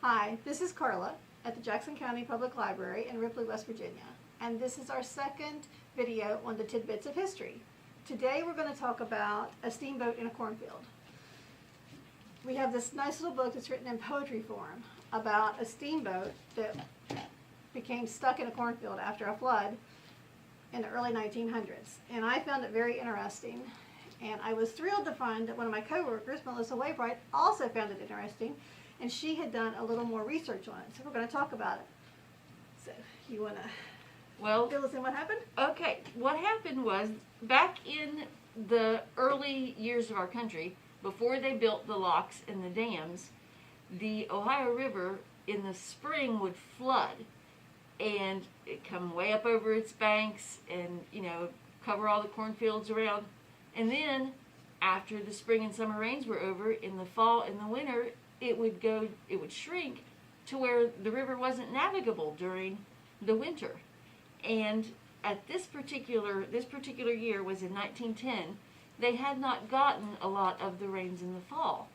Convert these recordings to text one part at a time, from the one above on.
Hi, this is Carla at the Jackson County Public Library in Ripley, West Virginia, and this is our second video on the Tidbits of History. Today we're going to talk about a steamboat in a cornfield. We have this nice little book that's written in poetry form about a steamboat that became stuck in a cornfield after a flood in the early 1900s, and I found it very interesting. And I was thrilled to find that one of my co-workers, Melissa Waybright, also found it interesting, and she had done a little more research on it. So we're going to talk about it. So you want to fill us in what happened? Okay, what happened was back in the early years of our country, before they built the locks and the dams, the Ohio River in the spring would flood, and it'd come way up over its banks and, cover all the cornfields around. And then, after the spring and summer rains were over, in the fall and the winter, it would shrink to where the river wasn't navigable during the winter. And at this particular year was in 1910, they had not gotten a lot of the rains in the fall.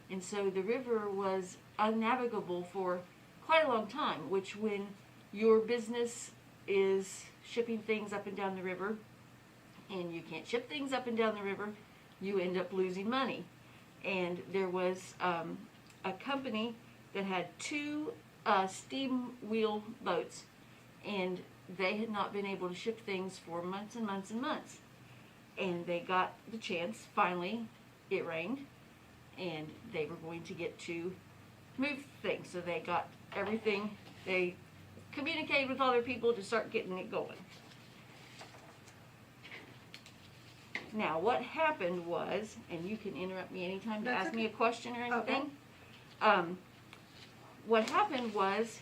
And so the river was unnavigable for quite a long time, which when your business is shipping things up and down the river, and you can't ship things up and down the river, you end up losing money. And there was a company that had two steam wheel boats, and they had not been able to ship things for months and months and months. And they got the chance, finally, it rained, and they were going to get to move things. So they got everything, they communicated with all their people to start getting it going. Now, what happened was, and you can interrupt me anytime to ask me a question or anything. Okay. What happened was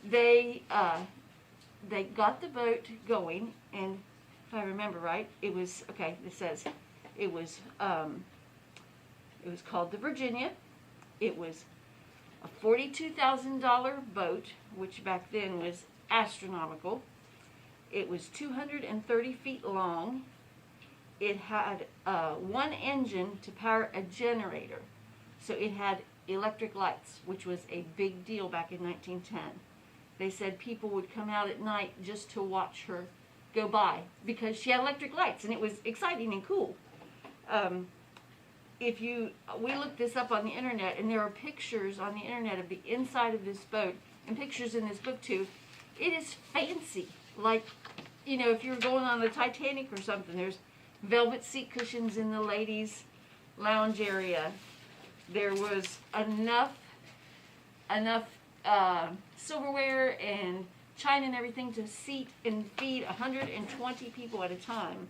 they got the boat going, and if I remember right, it was it was called the Virginia. It was a $42,000 boat, which back then was astronomical. It was 230 feet long. It had one engine to power a generator. So it had electric lights, which was a big deal back in 1910. They said people would come out at night just to watch her go by because she had electric lights, and it was exciting and cool. We looked this up on the internet, and there are pictures on the internet of the inside of this boat, and pictures in this book too. It is fancy. Like, if you were going on the Titanic or something, there's velvet seat cushions in the ladies' lounge area. There was enough silverware and china and everything to seat and feed 120 people at a time.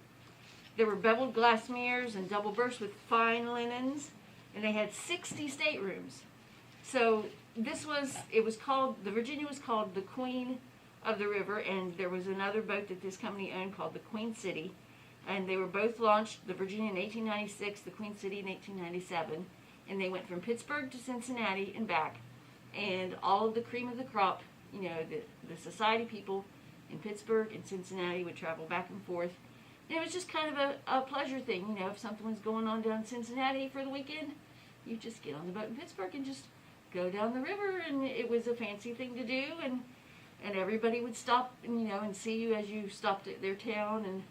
There were beveled glass mirrors and double berths with fine linens, and they had 60 staterooms. So the Virginia was called the Queen of the River, and there was another boat that this company owned called the Queen City. And they were both launched, the Virginia in 1896, the Queen City in 1897. And they went from Pittsburgh to Cincinnati and back. And all of the cream of the crop, the society people in Pittsburgh and Cincinnati would travel back and forth. And it was just kind of a pleasure thing. If something was going on down in Cincinnati for the weekend, you just get on the boat in Pittsburgh and just go down the river. And it was a fancy thing to do. And everybody would stop and see you as you stopped at their town and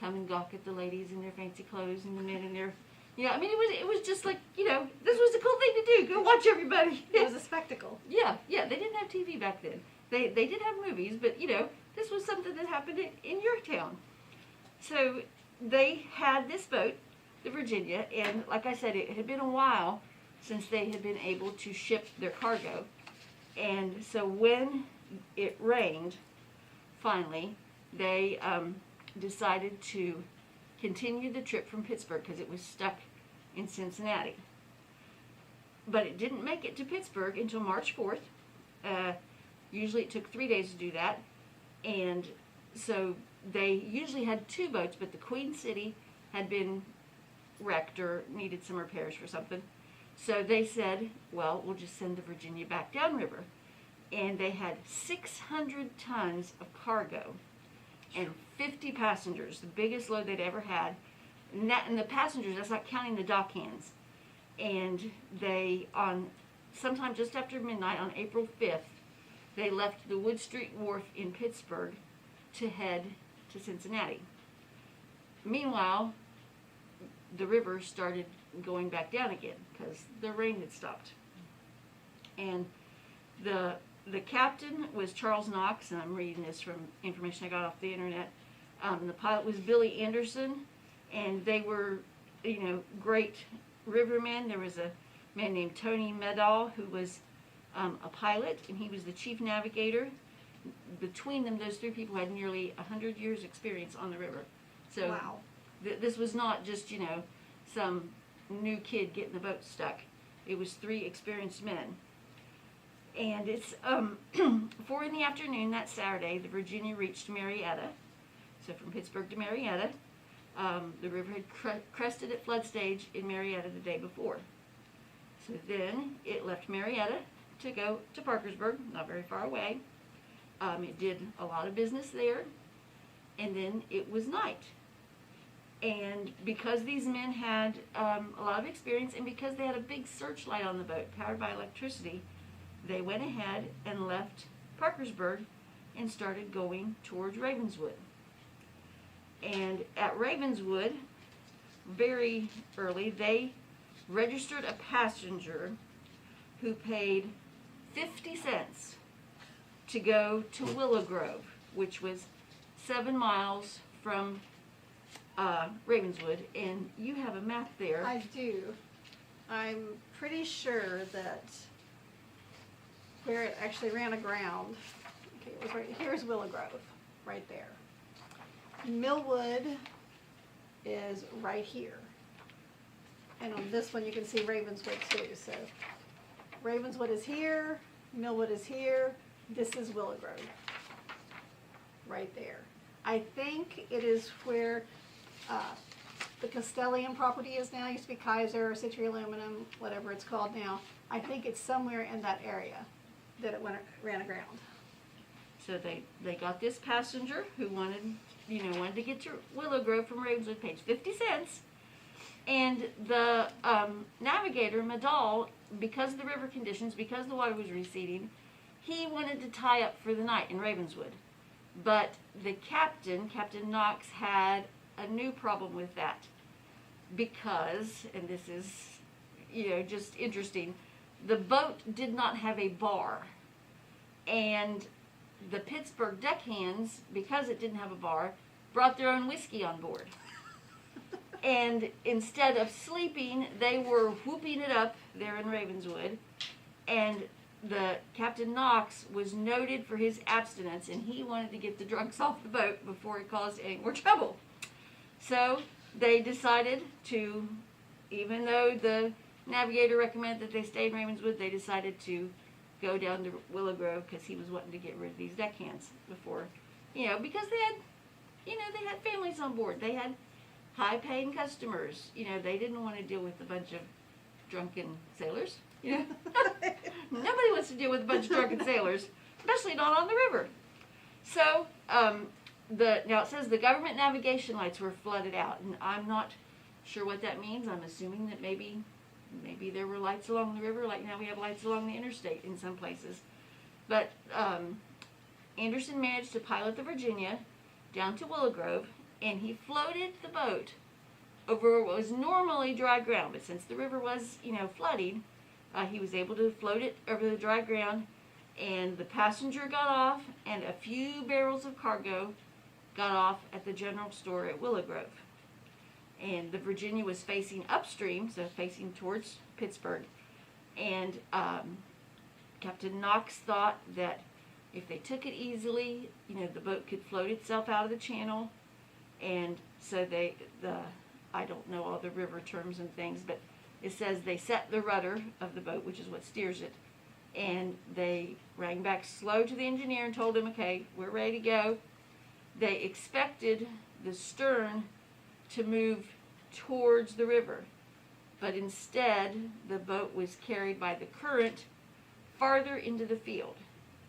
come and gawk at the ladies in their fancy clothes and the men in their, it was just like, this was a cool thing to do. Go watch everybody. It was a spectacle. Yeah, they didn't have TV back then. They did have movies, but, this was something that happened in your town. So they had this boat, the Virginia, and like I said, it had been a while since they had been able to ship their cargo. And so when it rained, finally, they decided to continue the trip from Pittsburgh because it was stuck in Cincinnati. But it didn't make it to Pittsburgh until March 4th. Usually it took 3 days to do that. And so they usually had two boats, but the Queen City had been wrecked or needed some repairs for something. So they said, well, we'll just send the Virginia back downriver. And they had 600 tons of cargo and 50 passengers, the biggest load they'd ever had. And the passengers, that's not counting the dock hands. And they, on sometime just after midnight on April 5th, they left the Wood Street Wharf in Pittsburgh to head to Cincinnati. Meanwhile, the river started going back down again because the rain had stopped. And the captain was Charles Knox, and I'm reading this from information I got off the internet. The pilot was Billy Anderson, and they were, great rivermen. There was a man named Tony Medall who was a pilot, and he was the chief navigator. Between them, those three people had nearly 100 years experience on the river. So Wow. This was not just, some new kid getting the boat stuck. It was three experienced men. And it's 4 in the afternoon that Saturday, the Virginia reached Marietta. So from Pittsburgh to Marietta, the river had crested at flood stage in Marietta the day before. So then it left Marietta to go to Parkersburg, not very far away. It did a lot of business there, and then it was night. And because these men had a lot of experience, and because they had a big searchlight on the boat powered by electricity, they went ahead and left Parkersburg and started going towards Ravenswood. And at Ravenswood, very early, they registered a passenger who paid 50 cents to go to Willow Grove, which was 7 miles from Ravenswood. And you have a map there. I do. I'm pretty sure that where it actually ran aground, okay, it was right, here's Willow Grove, right there. Millwood is right here. And on this one you can see Ravenswood too. So Ravenswood is here, Millwood is here, this is Willow Grove, right there. I think it is where the Castellian property is now. It used to be Kaiser or Citri Aluminum, whatever it's called now. I think it's somewhere in that area that it ran aground. So they got this passenger who wanted to get to Willow Grove from Ravenswood, paid 50 cents. And the navigator, Medall, because of the river conditions, because the water was receding, he wanted to tie up for the night in Ravenswood. But the Captain Knox, had a new problem with that. Because, and this is, just interesting, the boat did not have a bar. And the Pittsburgh deckhands, because it didn't have a bar, brought their own whiskey on board. And instead of sleeping, they were whooping it up there in Ravenswood. And the Captain Knox was noted for his abstinence, and he wanted to get the drunks off the boat before it caused any more trouble. So they decided to, even though the navigator recommended that they stay in Ravenswood, they decided to go down to Willow Grove because he was wanting to get rid of these deckhands before, because they had families on board. They had high-paying customers. They didn't want to deal with a bunch of drunken sailors. Nobody wants to deal with a bunch of drunken sailors, especially not on the river. So now it says the government navigation lights were flooded out, and I'm not sure what that means. I'm assuming that maybe there were lights along the river, like now we have lights along the interstate in some places. But Anderson managed to pilot the Virginia down to Willow Grove, and he floated the boat over what was normally dry ground. But since the river was, flooding, he was able to float it over the dry ground, and the passenger got off, and a few barrels of cargo got off at the general store at Willow Grove. And the Virginia was facing upstream, so facing towards Pittsburgh. And Captain Knox thought that if they took it easily, the boat could float itself out of the channel. And so I don't know all the river terms and things, but it says they set the rudder of the boat, which is what steers it, and they rang back slow to the engineer and told him, okay, we're ready to go. They expected the stern to move towards the river, but instead the boat was carried by the current farther into the field.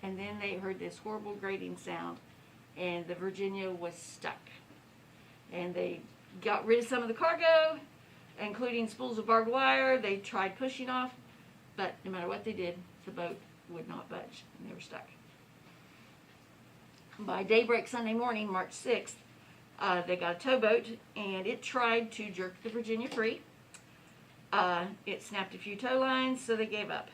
And then they heard this horrible grating sound, and the Virginia was stuck. And they got rid of some of the cargo, including spools of barbed wire. They tried pushing off, But no matter what they did, the boat would not budge, and they were stuck. By daybreak Sunday morning, March 6th, they got a towboat, and it tried to jerk the Virginia free. It snapped a few tow lines, so they gave up.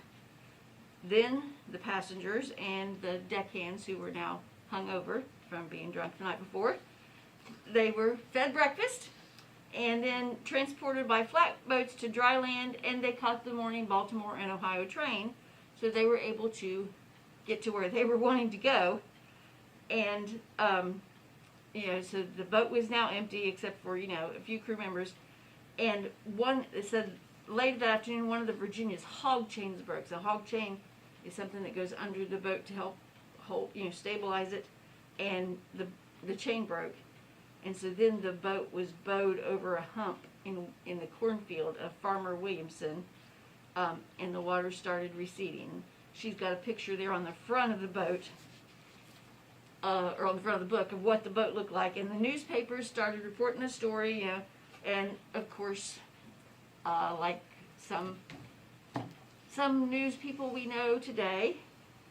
Then the passengers and the deckhands, who were now hungover from being drunk the night before, they were fed breakfast and then transported by flatboats to dry land, and they caught the morning Baltimore and Ohio train, so they were able to get to where they were wanting to go. And so the boat was now empty except for a few crew members. And it said later that afternoon, one of the Virginia's hog chains broke. So hog chain is something that goes under the boat to help hold, stabilize it, and the chain broke. And so then the boat was bowed over a hump in the cornfield of Farmer Williamson, and the water started receding. She's got a picture there on the front of the boat, or on the front of the book, of what the boat looked like. And the newspapers started reporting the story, and of course, like some news people we know today,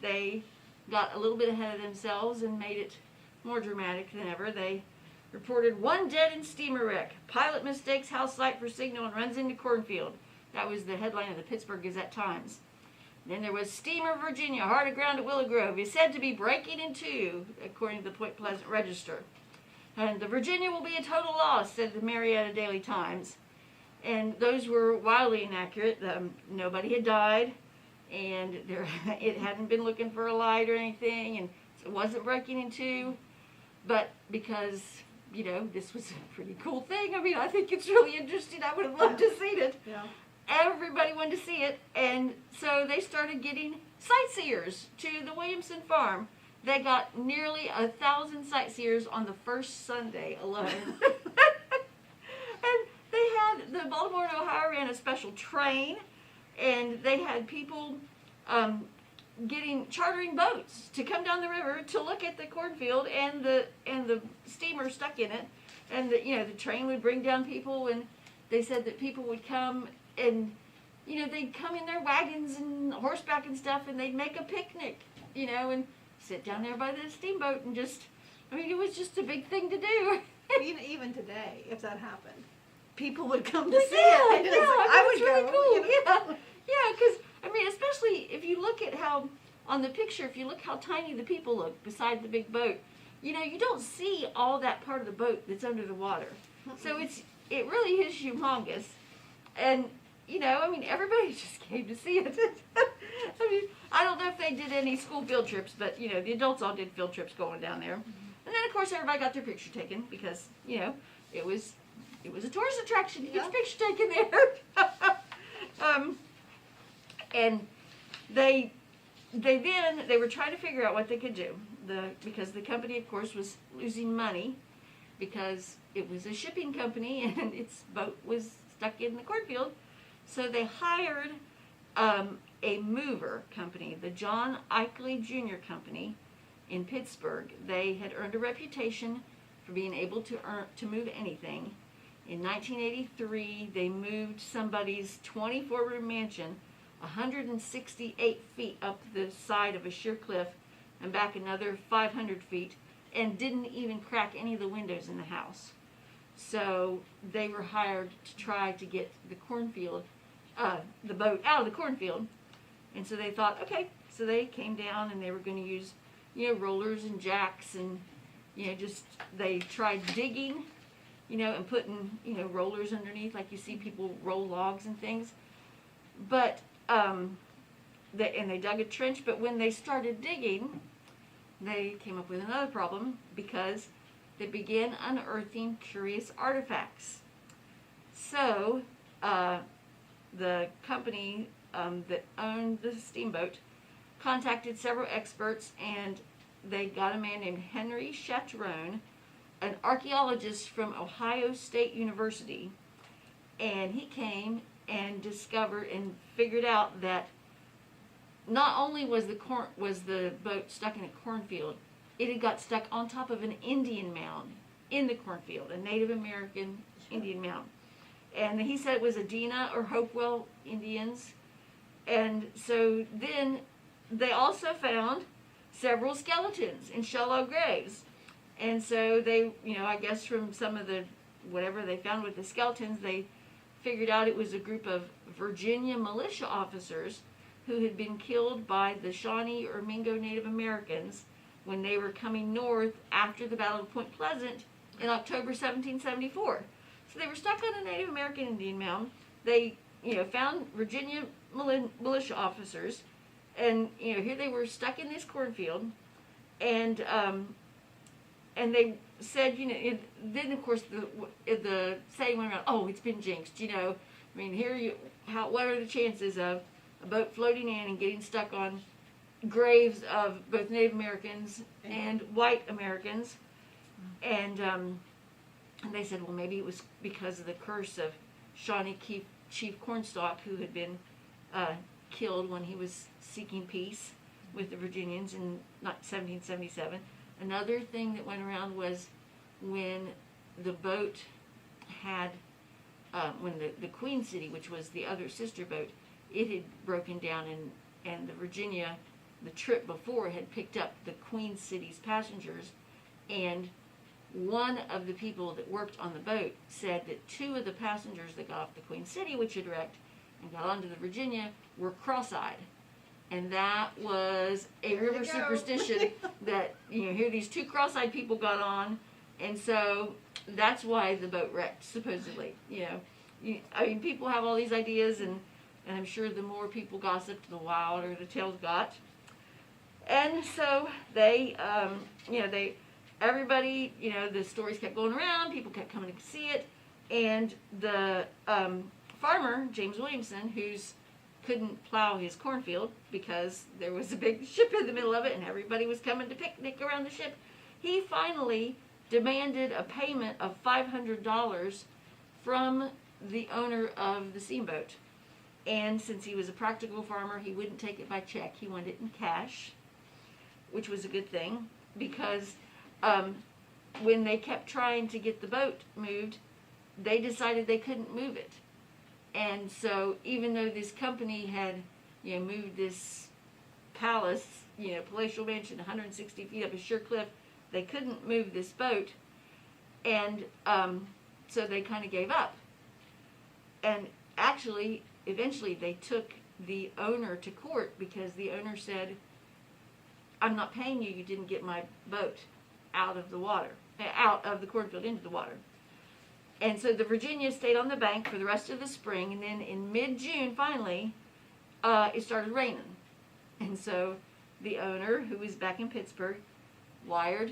they got a little bit ahead of themselves and made it more dramatic than ever. They reported 1 dead in steamer wreck. Pilot mistakes house light for signal and runs into cornfield. That was the headline of the Pittsburgh Gazette-Times. Then there was steamer Virginia, hard aground at Willow Grove, is said to be breaking in two, according to the Point Pleasant Register. And the Virginia will be a total loss, said the Marietta Daily Times. And those were wildly inaccurate. Nobody had died, and it hadn't been looking for a light or anything, and it wasn't breaking in two. But because, this was a pretty cool thing. I mean, I think it's really interesting. I would have loved to have seen it. Yeah. Everybody wanted to see it, and so they started getting sightseers to the Williamson farm. They got nearly 1,000 sightseers on the first Sunday alone. And they had, the Baltimore and Ohio ran a special train, and they had people chartering boats to come down the river to look at the cornfield and the steamer stuck in it. And the train would bring down people, and they said that people would come, and they'd come in their wagons and horseback and stuff, and they'd make a picnic, and sit down there by the steamboat and it was just a big thing to do. Even today, if that happened, people would come to see Yeah, it. I would really go. Cool. Yeah, because especially if you look at how on the picture, if you look how tiny the people look beside the big boat, you don't see all that part of the boat that's under the water. So it really is humongous, and everybody just came to see it. I don't know if they did any school field trips, but the adults all did field trips going down there. And then of course everybody got their picture taken because it was a tourist attraction to get your picture taken there. And they were trying to figure out what they could do. Because the company, of course, was losing money because it was a shipping company and its boat was stuck in the cornfield. So they hired a mover company, the John Eichley Jr. Company in Pittsburgh. They had earned a reputation for being able to move anything. In 1983, they moved somebody's 24-room mansion 168 feet up the side of a sheer cliff and back another 500 feet, and didn't even crack any of the windows in the house. So they were hired to try to get the the boat out of the cornfield. And so they thought, okay, so they came down and they were going to use, rollers and jacks, and, they tried digging, and putting, rollers underneath, like you see people roll logs and things. But, they dug a trench, but when they started digging, they came up with another problem because they began unearthing curious artifacts. So, the company that owned the steamboat contacted several experts, and they got a man named Henry Chatrone, an archaeologist from Ohio State University, and he came and discovered and figured out that not only was the boat stuck in a cornfield, it had got stuck on top of an Indian mound in the cornfield, a Native American Indian mound. And he said it was Adena or Hopewell Indians And so then they also found several skeletons in shallow graves. And so they, I guess from some of the, whatever they found with the skeletons, they figured out it was a group of Virginia militia officers who had been killed by the Shawnee or Mingo Native Americans when they were coming north after the Battle of Point Pleasant in October 1774. So they were stuck on a Native American Indian mound. They, found Virginia militia officers, and here they were stuck in this cornfield, and they said, then of course the saying went around, oh, it's been jinxed, I mean, what are the chances of a boat floating in and getting stuck on graves of both Native Americans and white Americans? And they said, well, maybe it was because of the curse of Shawnee Chief Cornstalk, who had been killed when he was seeking peace with the Virginians in 1777. Another thing that went around was when the boat had, when the Queen City, which was the other sister boat, it had broken down, and the Virginia, the trip before, had picked up the Queen City's passengers, and one of the people that worked on the boat said that two of the passengers that got off the Queen City, which had wrecked, and got onto the Virginia, were cross-eyed. And that was a river superstition that, here these two cross-eyed people got on, and so that's why the boat wrecked, supposedly. I mean, people have all these ideas, and I'm sure the more people gossiped, the wilder the tales got. And so everybody, the stories kept going around, people kept coming to see it, and the farmer, James Williamson, who's couldn't plow his cornfield because there was a big ship in the middle of it and everybody was coming to picnic around the ship, he finally demanded a payment of $500 from the owner of the Steamboat. And since he was a practical farmer, he wouldn't take it by check. He wanted it in cash, which was a good thing, because when they kept trying to get the boat moved, they decided they couldn't move it. And so even though this company had, moved this palace, palatial mansion 160 feet up a sheer cliff, they couldn't move this boat. And so they kind of gave up. And actually, eventually they took the owner to court because the owner said, I'm not paying you, you didn't get my boat out of the water, out of the cornfield into the water. And so the Virginia stayed on the bank for the rest of the spring, and then in mid-June, finally, it started raining. And so the owner, who was back in Pittsburgh, wired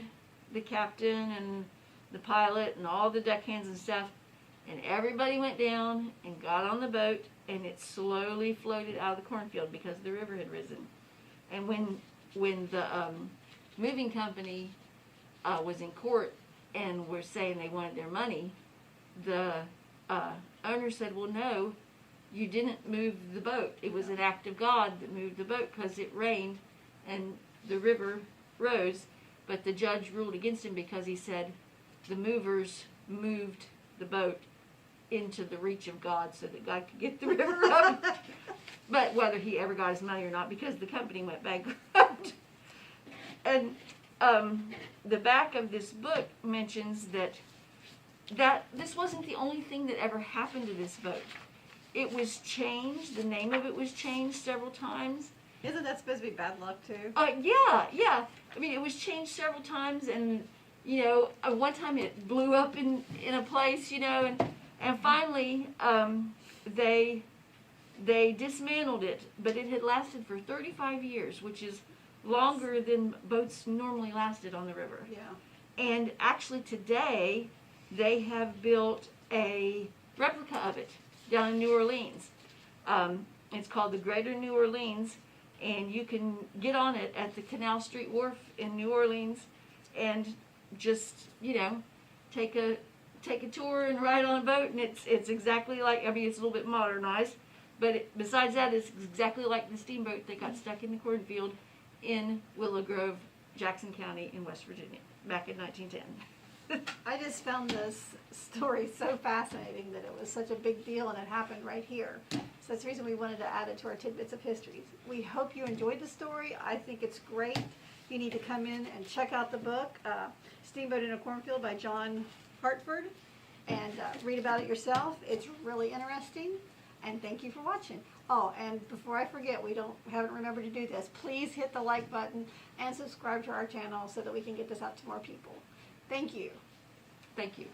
the captain and the pilot and all the deckhands and stuff, and everybody went down and got on the boat, and it slowly floated out of the cornfield because the river had risen. And when the moving company was in court and were saying they wanted their money, the owner said, well, no, you didn't move the boat. It was an act of God that moved the boat because it rained and the river rose. But the judge ruled against him because he said the movers moved the boat into the reach of God so that God could get the river up. But whether he ever got his money or not, because the company went bankrupt. And the back of this book mentions that this wasn't the only thing that ever happened to this boat. It was changed. The name of it was changed several times. Isn't that supposed to be bad luck too? Yeah. I mean, it was changed several times, and one time it blew up in a place, and finally they dismantled it, but it had lasted for 35 years, which is longer than boats normally lasted on the river. Yeah. And actually today, they have built a replica of it down in New Orleans. It's called the Greater New Orleans, and you can get on it at the Canal Street Wharf in New Orleans and just, take a tour and ride on a boat, and it's exactly like, I mean, it's a little bit modernized, but besides that, it's exactly like the steamboat that got stuck in the cornfield in Willow Grove, Jackson County in West Virginia back in 1910. I just found this story so fascinating that it was such a big deal and it happened right here. That's the reason we wanted to add it to our Tidbits of History. We hope you enjoyed the story. I think it's great. You need to come in and check out the book, Steamboat in a Cornfield by John Hartford, and read about it yourself. It's really interesting, and thank you for watching. Oh, and before I forget, haven't remembered to do this. Please hit the like button and subscribe to our channel so that we can get this out to more people. Thank you. Thank you.